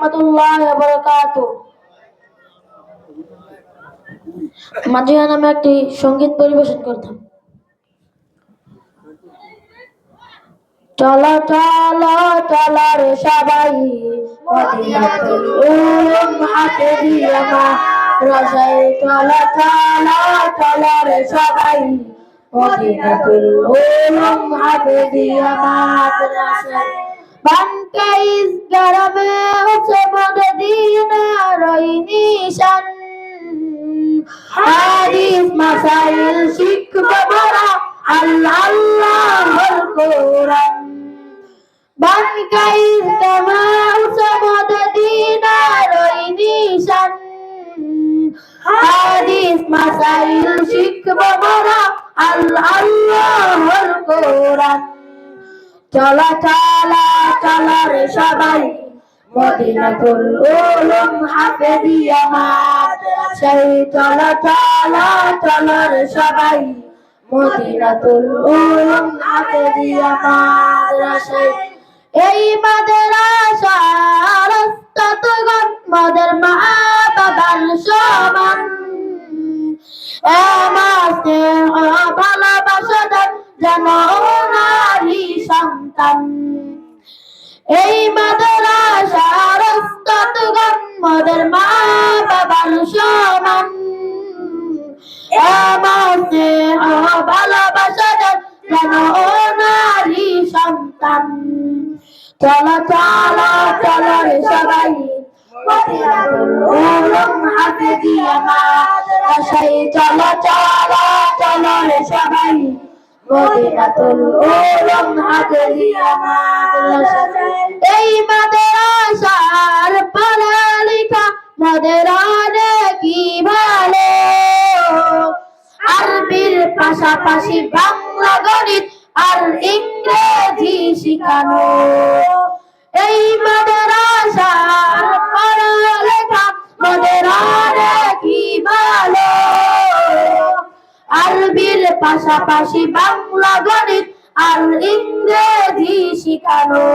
রাহমাতুল্লাহি ওয়া বারাকাতুহু। মাঝিয়া নামে একটি সঙ্গীত পরিবেশন করতাম। চলো চলো চলো রে সবাই মদিনাতুল উলুম হাফেজিয়া মাদ্রাসায়। চলো চলো চলো রে সবাই মদিনাতুল উলুম হাফেজিয়া মাদ্রাসায়। बनके इस घर में उसे मदीना रोई निशान हादिस मसाइल शिकवा बड़ा अल्लाह अल्लाह कुरान। बनके इस घर में उसे मदीना रोई निशान हादिस मसाइल शिकवा बड़ा अल्लाह अल्लाह कुरान। चला चला चला रे सबाई मदीनातुल उलुम हाफेजिया माद्रासाय। चला चला चला रे सबाई मदीनातुल उलुम हाफेजिया माद्रासाय। এই মাদ্রাসার ওস্তাদগণ মোদের মা বাবার সমান। আমার স্নেহ ভালোবাসা যেন নারী সন্তান। এই মাদ্রাসার ওস্তাদগণ মোদের মা বাবার সমান। আমার স্নেহ ভালোবাসা যেন নারী সন্তান। চলো চলো চলো রে সবাই মদিনাতুল উলুম হাফেজিয়া মাদ্রাসায়। চলো চলো চলো রে সবাই মদিনাতুল উলুম হাফেজিয়া মাদ্রাসায়। এই মাদ্রাসার পড়ালেখা মোদের অনেকই ভালো। আরবির পাশাপাশি বাংলা গণিত আর ইংরেজি শিখানো। এই মাদ্রাসার পড়ালেখা মোদের অনেকই ভালো। আরবির পাশাপাশি বাংলা গণিত আর ইংরেজি শিখানো।